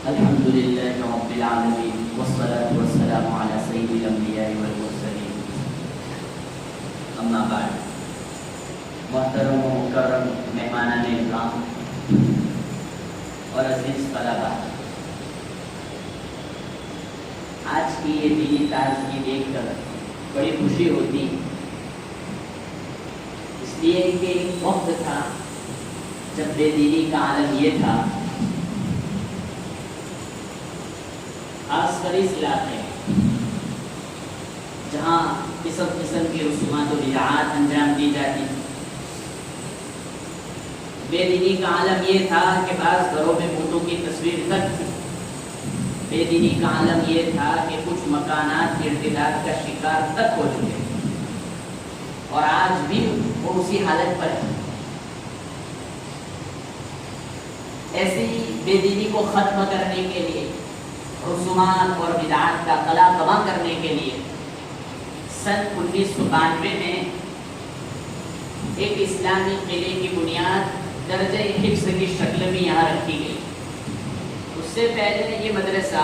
الحمد للہ رب العالمین والصلاة والسلام علی سید الانبیاء والمرسلین، اما بعد۔ محترم و مکرم مہمانان اکرام اور عزیز طلباء، آج کی یہ دینی تازگی دیکھ کر بڑی خوشی ہوتی، اس لیے کہ ایک وقت تھا جب بے دینی کا عالم یہ تھا، خاص کر اس علاقے جہاں قسم قسم کی رسومات و بدعات انجام دی جاتی، بے دینی کا عالم یہ تھا کہ بعض گھروں میں بتوں کی تصویر تک تھی، بے دینی کا عالم یہ تھا کہ کچھ مکانات ارتداد کا شکار تک ہو چکے، اور آج بھی وہ اسی حالت پر ہے۔ ایسی بے دینی کو ختم کرنے کے لیے، رسومات اور بدعات کا قلع کما کرنے کے لیے سن 1992 میں ایک اسلامی قلعے کی بنیاد درجہ حفظ کی شکل میں یہاں رکھی گئی۔ اس سے پہلے یہ مدرسہ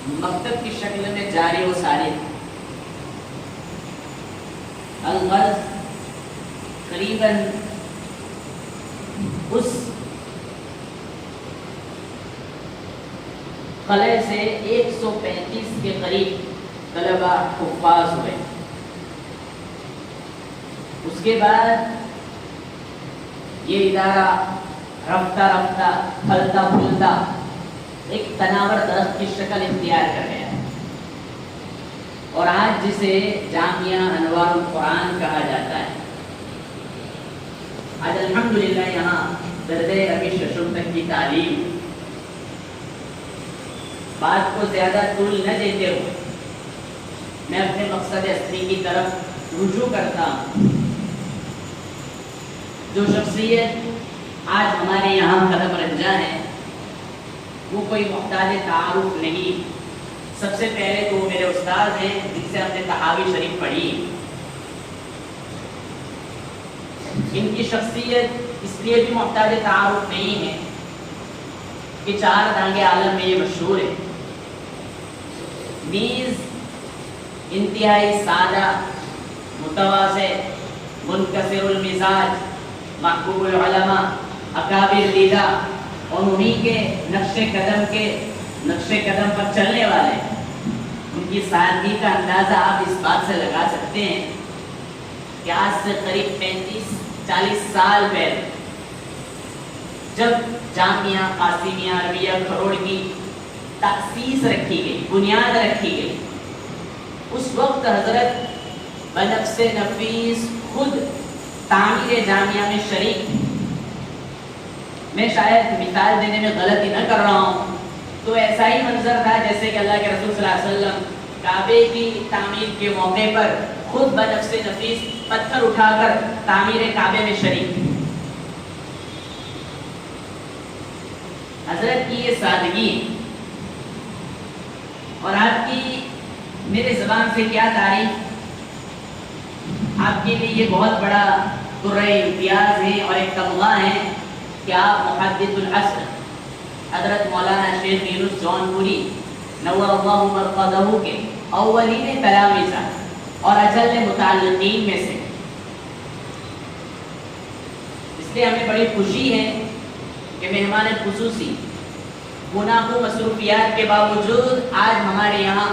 مکتب کی شکل میں جاری و ساری تھا۔ الغرض قریباً اس قلعے سے 135 کے قریب طلباء حفاظ ہوئے۔ اس کے بعد یہ ادارہ رفتہ رفتہ پھلتا پھولتا ایک تناور درخت کی شکل اختیار کر گیا، اور آج جسے جامعہ انوار القرآن کہا جاتا ہے۔ آج الحمدللہ یہاں درجہ ابھی ششم تک کی تعلیم۔ بات کو زیادہ طول نہ دیتے ہوئے میں اپنے مقصد اصلی کی طرف رجوع کرتا ہوں۔ جو شخصیت آج ہمارے یہاں قدم رنجا ہے وہ کوئی محتاج تعارف نہیں۔ سب سے پہلے تو وہ میرے استاد ہیں جن سے ہم نے تحاوی شریف پڑھی۔ ان کی شخصیت اس لیے بھی محتاج تعارف نہیں ہے کہ چار دانگے عالم میں یہ مشہور ہے۔ نیز انتہائی سادہ، متواضع، منکسر المزاج، محبوب العلماء، اکابر دیدہ، اور انہیں کے نقش قدم پر چلنے والے۔ ان کی سادگی کا اندازہ آپ اس بات سے لگا سکتے ہیں کہ آج سے قریب 35-40 سال پہلے جب جامعہ قاسمیہ عربیہ کھروڑ کی تأسیس رکھی گئی، بنیاد رکھی گئی، اس وقت حضرت بنفس نفیس خود تعمیر جامعہ میں شریک تھے۔ میں شاید مثال دینے میں غلطی نہ کر رہا ہوں تو ایسا ہی منظر تھا جیسے کہ اللہ کے رسول صلی اللہ علیہ وسلم کعبے کی تعمیر کے موقع پر خود بنفس نفیس پتھر اٹھا کر تعمیر کعبے میں شریک تھے۔ حضرت کی یہ سادگی اور آپ کی میرے زبان سے کیا تعریف، آپ کے لیے یہ بہت بڑا درہ امتیاز ہے اور ایک تمغہ ہے کہ آپ محدث العصر حضرت مولانا شیخ یونس جون پوری نور اللہ مرقدہ کے اولین تلامذہ اور اجل متعلقین میں سے۔ اس لیے ہمیں بڑی خوشی ہے کہ مہمان خصوصی گناہ و مصروفیات کے باوجود آج ہمارے یہاں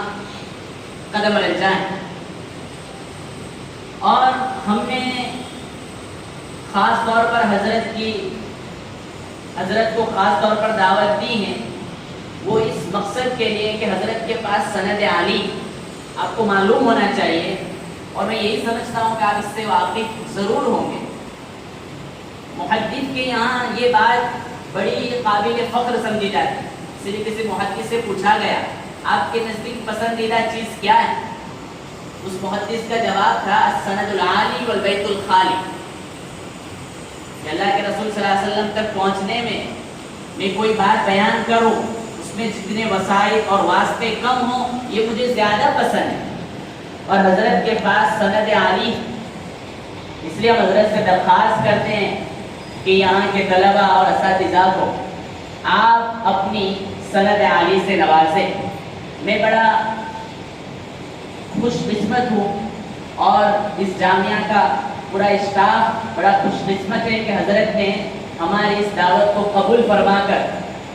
قدم رنجا ہے، اور ہم نے خاص طور پر حضرت کو خاص طور پر دعوت دی ہے، وہ اس مقصد کے لیے کہ حضرت کے پاس سند عالی آپ کو معلوم ہونا چاہیے، اور میں یہی سمجھتا ہوں کہ آپ اس سے واقف ضرور ہوں گے۔ محدث کے یہاں یہ بات بڑی قابل فخر سمجھی جاتی ہے۔ اس لیے کسی محدث سے پوچھا گیا آپ کے نزدیک پسندیدہ چیز کیا ہے، اس محدث کا جواب تھا السند العالی والبیت الخالی، کہ اللہ کے رسول صلی اللہ علیہ وسلم تک پہنچنے میں کوئی بات بیان کروں، اس میں جتنے وسائل اور واسطے کم ہوں یہ مجھے زیادہ پسند ہے، اور حضرت کے پاس سند عالی، اس لیے ہم حضرت سے درخواست کرتے ہیں کہ یہاں کے طلباء اور اساتذہ کو آپ اپنی سند عالی سے نوازیں. میں بڑا خوش قسمت ہوں اور اس جامعہ کا پورا اسٹاف بڑا خوش قسمت ہے کہ حضرت نے ہماری اس دعوت کو قبول فرما کر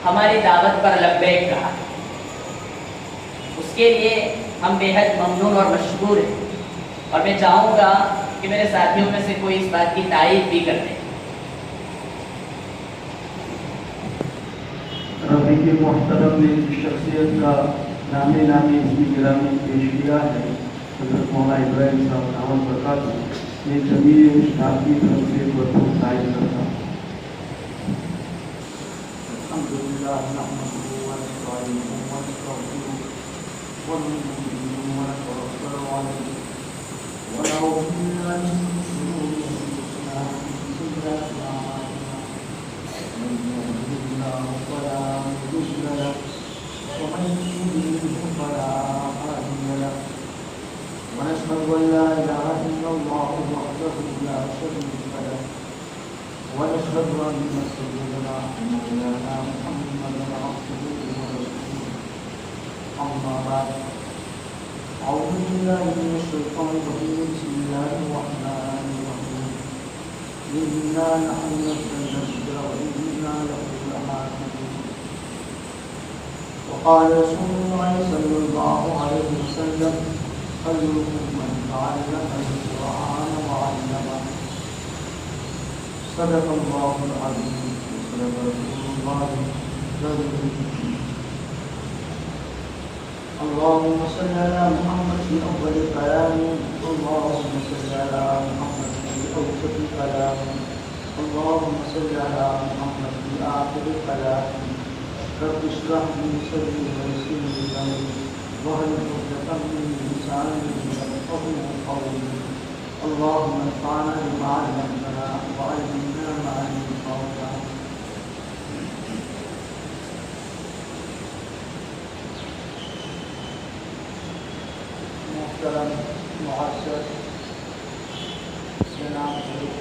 ہماری دعوت پر لبیک کہا. اس کے لیے ہم بے حد ممنون اور مشکور ہیں. اور میں چاہوں گا کہ میرے ساتھیوں میں سے کوئی اس بات کی تائید بھی کر دے. رفیق محترم نے جس شخصیت کا نامی اسمی گرامی پیش کیا ہے حضرت مولانا ابراہیم صاحب دامت برکاتہ، میں جمیع اسٹاف کی طرف سے بھرپور تعریف کرتا ہوں. الحمدللہ نحمدہ ونستعینہ ونستغفرہ ونؤمن به ونتوکل علیہ ونعوذ باللہ من شرور انفسنا ومن سیئات اعمالنا، من يهده الله فلا مضل له ومن يضلل فلا هادي له، ونشهد ان لا اله الا الله وحده لا شريك له، ونشهد ان سيدنا ومولانا محمدا عبده ورسوله. اما بعد، اعوذ بالله من الشيطان الرجيم. بسم الله الرحمن الرحيم. انا نحن نزلنا الذكر وانا له لحافظون. وقال رسول الله صلى الله عليه وسلم: خيركم من تعلم القرآن وعلمه. صدق الله العظيم وصدق رسول الله الكريم. اللهم صل على محمد في أول كلام، اللهم صل على محمد في أوسط كلام، اللهم صل على محمد في آخر كلام. رب اشرح لي صدري ويسر لي أمري واحلل عقدة من لساني يفقهوا قولي. اللهم انفعنا بما علمتنا وعلمنا ما ينفعنا. محترم معزز جناب